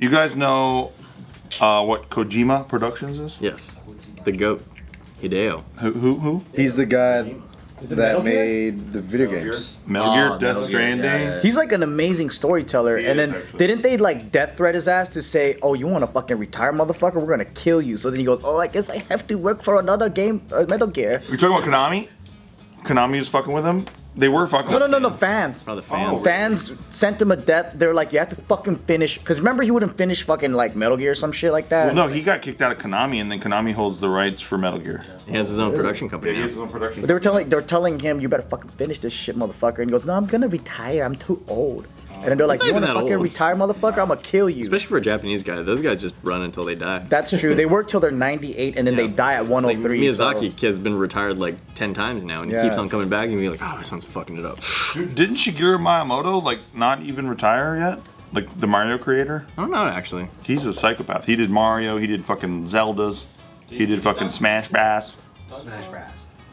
You guys know what Kojima Productions is? Yes. The GOAT. Hideo. Who? He's the guy that made the video games. Metal Gear, Death Stranding. Yeah. He's like an amazing storyteller. And then didn't they like death threat his ass to say, "Oh, you want to fucking retire, motherfucker? We're gonna kill you." So then he goes, "Oh, I guess I have to work for another game, Metal Gear." You're talking about Konami? Konami was fucking with him? They were fucking with him. No, fans. Oh, the fans. Fans sent him a death. They're like, you have to fucking finish. Because remember, he wouldn't finish fucking like Metal Gear or some shit like that. Well, no, he got kicked out of Konami, and then Konami holds the rights for Metal Gear. He has his own production company. He has his own production. But they were telling him, you better fucking finish this shit, motherfucker. And he goes, no, I'm gonna retire. I'm too old. And then they're like, He's you not wanna even that fucking old. retire, motherfucker? I'm gonna kill you. Especially for a Japanese guy. Those guys just run until they die. That's true. They work till they're 98 and then they die at 103. Miyazaki has been retired like 10 times now, and he keeps on coming back and be like, oh, my son's fucking it up. Didn't Shigeru Miyamoto like not even retire yet? Like the Mario creator? I don't know, actually. He's a psychopath. He did Mario, he did fucking Zeldas, he did fucking Smash Bass.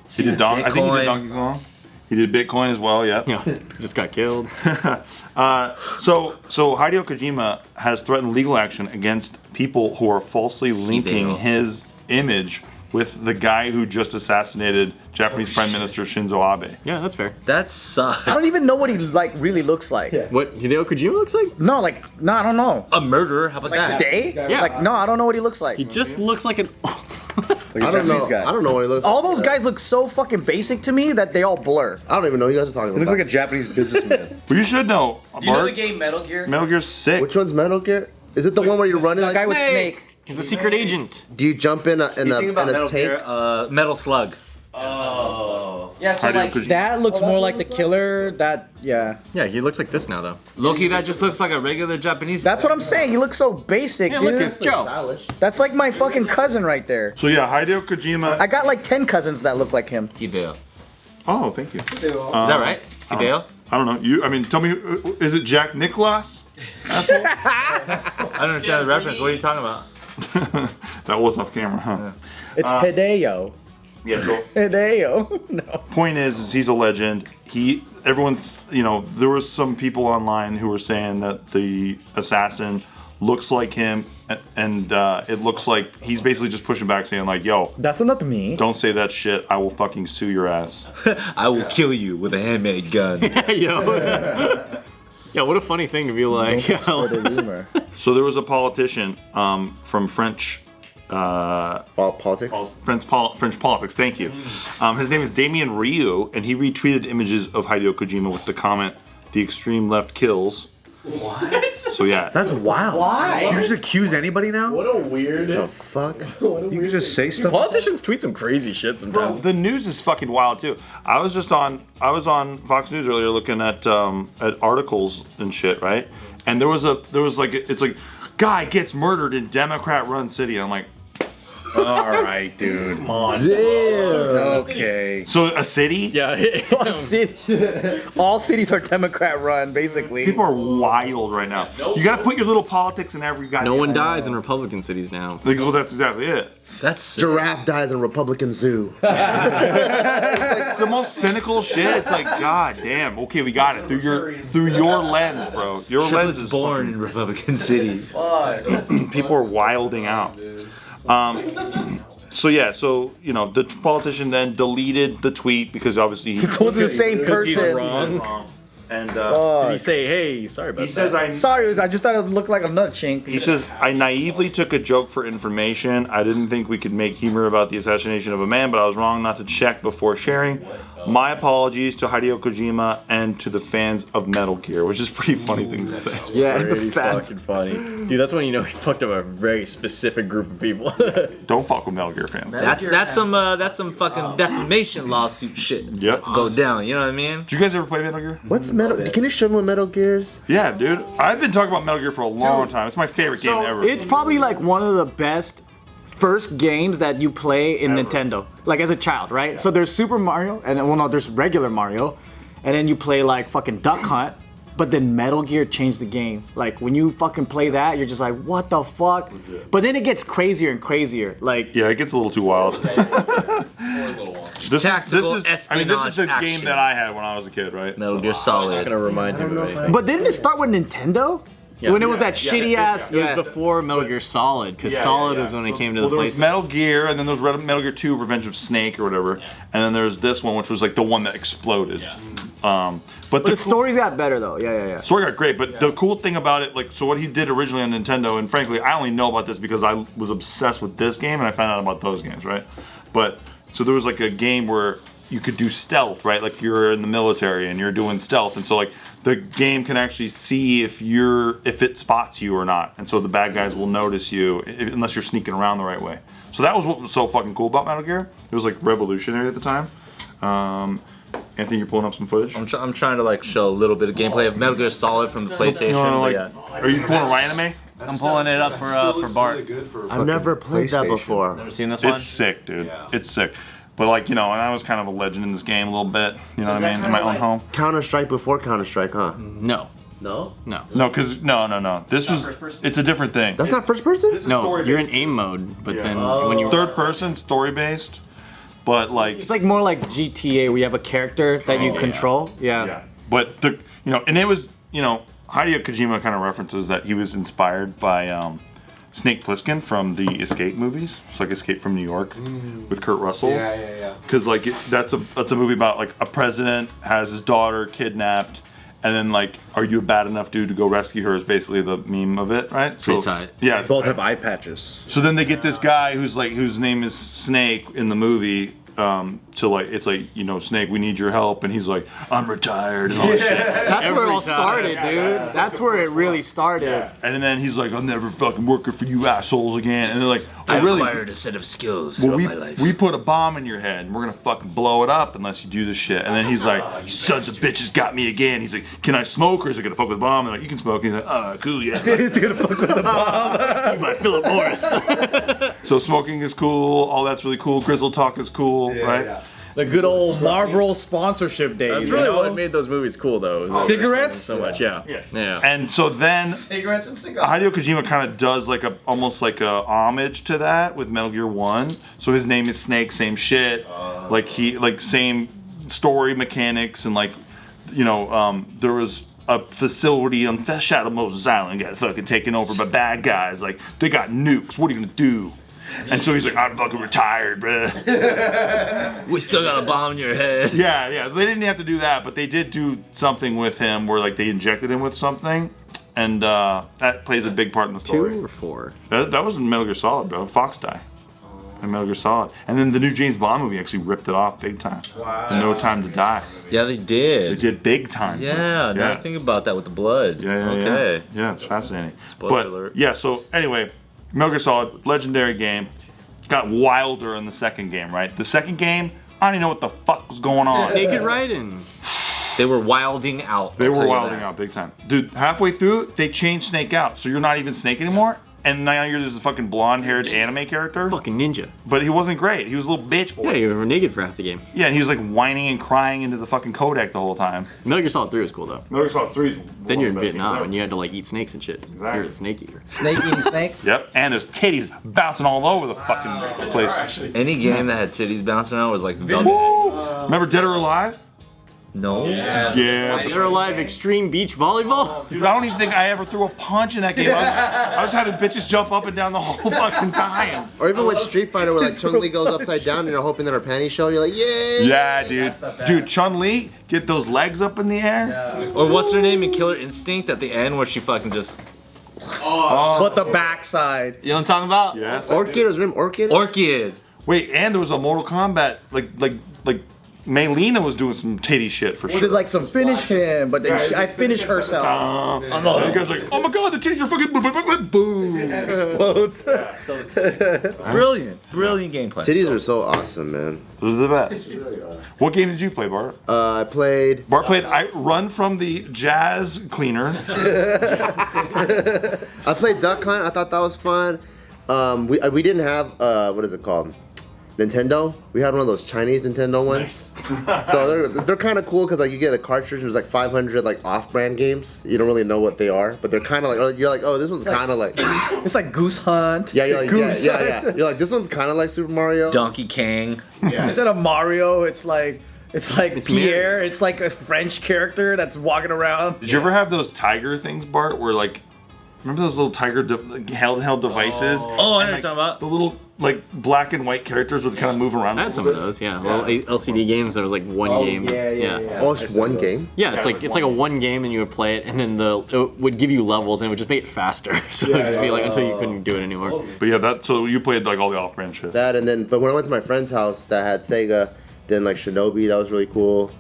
He did I think he did Donkey Kong. He did Bitcoin as well, yeah. Yeah, just got killed. So Hideo Kojima has threatened legal action against people who are falsely linking his image with the guy who just assassinated Japanese Prime Minister Shinzo Abe. Yeah, that's fair. That sucks. I don't even know what he like really looks like. What Hideo Kojima looks like? No, I don't know. A murderer? How about that? Today? Yeah. Like, no, I don't know what he looks like. He just looks like an... I don't know. I don't know what he looks All like. those guys look so fucking basic to me that they all blur. I don't even know what you guys are talking He about. looks like a Japanese businessman. But you should know, You know the Bart, game Metal Gear? Metal Gear's sick. Which one's Metal Gear? Is it the one where you're running That like guy with Snake. He's a secret agent. Do you jump in a Think about Metal tank? Gear, Metal Slug. Yeah, so Hideo like Kojima. That looks more like the killer. That, yeah. Yeah, he looks like this now, though. Loki, that just looks like a regular Japanese. That's what I'm saying. He looks so basic, Yeah, dude. look, it's Joe. Stylish. That's like my fucking cousin right there. So yeah, Hideo Kojima. I got like 10 cousins that look like him. Hideo. Oh, thank you. Is that right? Hideo? I don't know. I mean, tell me, is it Jack Nicklaus? I don't understand the reference. What are you talking about? That was off camera, huh? It's Hideo. Yeah. So Hideo. No. point is he's a legend. Everyone's, there was some people online who were saying that the assassin looks like him, and it looks like he's basically just pushing back, saying like, "Yo, That's not me. don't say that shit. I will fucking sue your ass." I will kill you with a handmade gun. Yo. Yeah, what a funny thing to be like. For the rumor. So there was a politician from French Politics? French politics. Thank you. His name is Damien Ryu, and he retweeted images of Hideo Kojima with the comment, "The extreme left kills." What? So yeah. That's wild. Why? You just accuse anybody now? What a weird... The fuck? You can just say stuff. Politicians tweet some crazy shit sometimes. The news is fucking wild too. I was on Fox News earlier looking at articles and shit, right? And there was like it's like guy gets murdered in Democrat-run city. I'm like, All right, dude. Damn. Okay. so a city? Yeah. So all cities are Democrat run, basically. People are wild right now. You gotta put your little politics in every goddamn. No one dies in Republican cities now. Like, well, that's exactly it. That's Giraffe dies in Republican Zoo. It's the most cynical shit. It's like, god damn. Okay, we got it through your lens, bro. Your lens is born in Republican City. people are wilding out. So the politician then deleted the tweet because obviously It's the same He's person. wrong. and Did he say, hey, sorry about he that? says Sorry, I just thought it looked like a nut chink. he says I naively took a joke for information. I didn't think we could make humor about the assassination of a man, but I was wrong not to check before sharing. My apologies to Hideo Kojima and to the fans of Metal Gear, which is a pretty funny thing to say. Yeah, the Pretty fans. fucking funny. Dude, that's when you know he fucked up a very specific group of people. Don't fuck with Metal Gear fans. That's some fucking defamation lawsuit shit. Yep. To go down. You know what I mean? Did you guys ever play Metal Gear? What's Metal? Can you show me what Metal Gears? Yeah, dude. I've been talking about Metal Gear for a long time. It's my favorite game ever. It's probably like one of the best first games that you play in Nintendo, like as a child, right? Yeah. So there's Super Mario, and there's regular Mario, and then you play like fucking Duck Hunt, but then Metal Gear changed the game. Like when you fucking play that, you're just like, what the fuck? But then it gets crazier and crazier. Like Yeah, it gets a little too wild. This is the espionage game action. that I had when I was a kid, right? Metal Gear Solid. I'm gonna remind him of anything. But didn't it start with Nintendo? When it was that shitty ass. It was before Metal Gear Solid, because Solid was when it came to the there was PlayStation. Metal Gear, and then there was Metal Gear 2, Revenge of Snake, or whatever, and then there's this one, which was like the one that exploded. But the stories got better though. Yeah. Story got great, but the cool thing about it, like, so what he did originally on Nintendo, and frankly, I only know about this because I was obsessed with this game, and I found out about those games, right? But so there was like a game where you could do stealth, right? Like you're in the military and you're doing stealth, and so like the game can actually see if it spots you or not, and so the bad guys will notice you unless you're sneaking around the right way. So that was what was so fucking cool about Metal Gear. It was like revolutionary at the time. Anthony, you're pulling up some footage. I'm trying to like show a little bit of gameplay of Metal Gear Solid from the PlayStation. Are you pulling Ryanime? I'm pulling it up for Bart. I've never played that before. Never seen this one? It's sick, dude. It's sick. But like, you know, and I was kind of a legend in this game a little bit, you know what I mean, in my own home. Counter-Strike before Counter-Strike, huh? No. No? No. No, because, no. This was, it's a different thing. That's not first person? No, you're in aim mode, but then when you... Third person, story based, but like... It's like more like GTA where you have a character that you control. Yeah. But, and it was, Hideo Kojima kind of references that he was inspired by Snake Plissken from the Escape movies. It's like Escape from New York with Kurt Russell. Yeah. Because like that's a movie about like a president has his daughter kidnapped, and then like, are you a bad enough dude to go rescue her? Is basically the meme of it, right? Pretty tight. Yeah. Both have eye patches. So then they get this guy whose name is Snake in the movie. To like, it's like, Snake, we need your help, and he's like, I'm retired and all this shit. That's where it all started, dude. That's where it really started. And then he's like, I'm never fucking working for you assholes again. And they're like, I really? acquired a set of skills Well, throughout my life. we put a bomb in your head, and we're gonna fucking blow it up unless you do this shit. And then he's like, you sons of bitches got me again. He's like, can I smoke, or is it gonna fuck with the bomb? And they're like, you can smoke. And he's like, cool, yeah. He's gonna fuck with the bomb. by Philip Morris. So smoking is cool. All that's really cool. Grizzle talk is cool, right? Yeah. The good old Marlboro sponsorship days. That's really what made those movies cool, though. Cigarettes? So much, yeah. And so then Cigarettes and cigars. Hideo Kojima kind of does like almost like a homage to that with Metal Gear 1. So his name is Snake, same shit. Same story mechanics, and there was a facility on Shadow Moses Island got fucking taken over by bad guys. Like, they got nukes. What are you gonna do? And so he's like, I'm fucking retired, bruh. We still got a bomb in your head. Yeah. They didn't have to do that, but they did do something with him where like they injected him with something, and that plays a big part in the story. 2 or 4? That was in Metal Gear Solid, bro. Fox die. In Metal Gear Solid. And then the new James Bond movie actually ripped it off big time. Wow. No Time to Die. Yeah, they did. They did big time. Yeah, now I think about that with the blood. Yeah. Yeah, it's fascinating. Spoiler alert. Yeah, so anyway, Metal Gear Solid, legendary game. Got wilder in the second game, right? The second game, I don't even know what the fuck was going on. Naked Raiden. They were wilding out. They were wilding out big time. Dude, halfway through, they changed Snake out. So you're not even Snake anymore. And now you're just a fucking blonde-haired anime character. Fucking ninja. But he wasn't great. He was a little bitch boy. Yeah, you were naked for half the game. Yeah, and he was like whining and crying into the fucking codec the whole time. Metal Gear Solid 3 was cool, though. Metal Gear Solid 3 is Then you're in Vietnam, and you had to like eat snakes and shit. Exactly. You're a snake eater. Snake eating snake. Yep, and there's titties bouncing all over the fucking place. Any game that had titties bouncing out was like Remember Dead or Alive? No. Yeah. Dead or Alive Extreme Beach Volleyball? Dude, I don't even think I ever threw a punch in that game. I was having bitches jump up and down the whole fucking time. Or even with Street Fighter where like Chun-Li goes upside down and you're hoping that her panties show, you're like, yay! Yeah, dude. Dude, Chun-Li, get those legs up in the air. Or what's her name in Killer Instinct at the end where she fucking just... But the backside. You know what I'm talking about? Yes. Orchid, was her name Orchid? Orchid. Wait, and there was a Mortal Kombat, like Maylena was doing some titty shit for Was sure. it like some finish him, but then I finish herself. You guys like, oh my god, the titties are fucking boom. Explodes. Brilliant gameplay. Titties are so awesome, man. Those are the best. What game did you play, Bart? I played. Bart played Run from the Jazz Cleaner. I played Duck Hunt. I thought that was fun. We didn't have what is it called? Nintendo. We had one of those Chinese Nintendo ones. So they're kind of cool because like you get a cartridge. There's like 500 like off-brand games. You don't really know what they are, but they're kind of like you're like, oh, this one's kind of like. It's like Goose Hunt. Yeah, you're like Goose yeah. Hunt. You're like this one's kind of like Super Mario. Donkey Kong. Yeah. Instead of Mario, it's like Pierre. Mario. It's like a French character that's walking around. Did you ever have those tiger things, Bart, where like Remember those little tiger handheld devices? Oh, I know And, what you're talking about. The little like black and white characters would kind of move around. I had some of those, yeah. Little LCD games. There was like one game. Yeah. Oh, it's one game? Yeah, it's like a one game, and you would play it, and then it would give you levels, and it would just make it faster. So it would just be like until you couldn't do it anymore. But yeah, so you played like all the off-brand shit. That and then, but when I went to my friend's house that had Sega, then like Shinobi, that was really cool.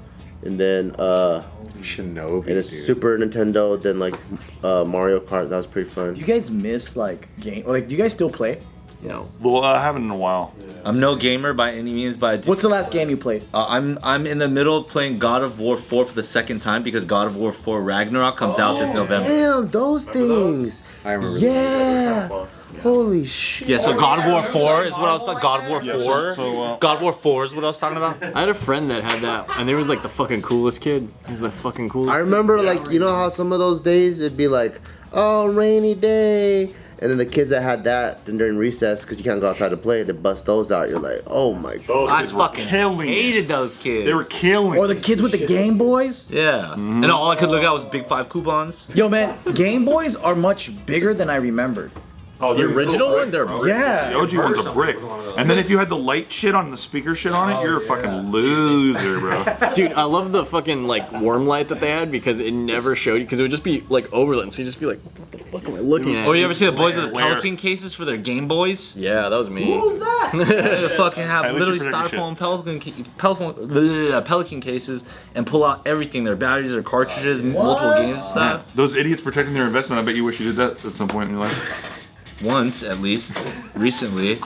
And then Shinobi, and then Super Nintendo, then like Mario Kart, that was pretty fun. You guys miss like game? Like, do you guys still play? No. Well, I haven't in a while. I'm no gamer by any means, but I do. What's the last game you played? I'm in the middle of playing God of War 4 for the second time because God of War 4 Ragnarok comes out this November. Damn, those things. I remember. Yeah. Holy shit. Yeah, so God of War 4 is what I was talking. God of War 4. God of War 4 is what I was talking about. I had a friend that had that, and he was like the fucking coolest kid. He's the fucking coolest. I remember, like, you know how some of those days it'd be like, oh, rainy day. And then the kids that had that, then during recess, because you can't go outside to play, they bust those out. You're like, oh my god. Those I kids were fucking killing it. hated those kids. They were killing. Or the kids with the Game Boys? Yeah. And all I could look at was Big 5 coupons. Yo, man, Game Boys are much bigger than I remembered. Oh, The original one, they're Yeah. The OG one's a brick. And then if you had the light shit on the speaker shit on it, you're a fucking loser, bro. Dude, I love the fucking like worm light that they had because it never showed you because it would just be like overlit, so you just be like, what the fuck am I looking at? Or you ever see the boys with the Where? Pelican cases for their Game Boys? Yeah, that was me. They fucking have At least literally you protect your styrofoam Pelican cases and pull out everything, their batteries, their cartridges, multiple games and stuff. Those idiots protecting their investment. I bet you wish you did that at some point in your life. Once, at least, recently.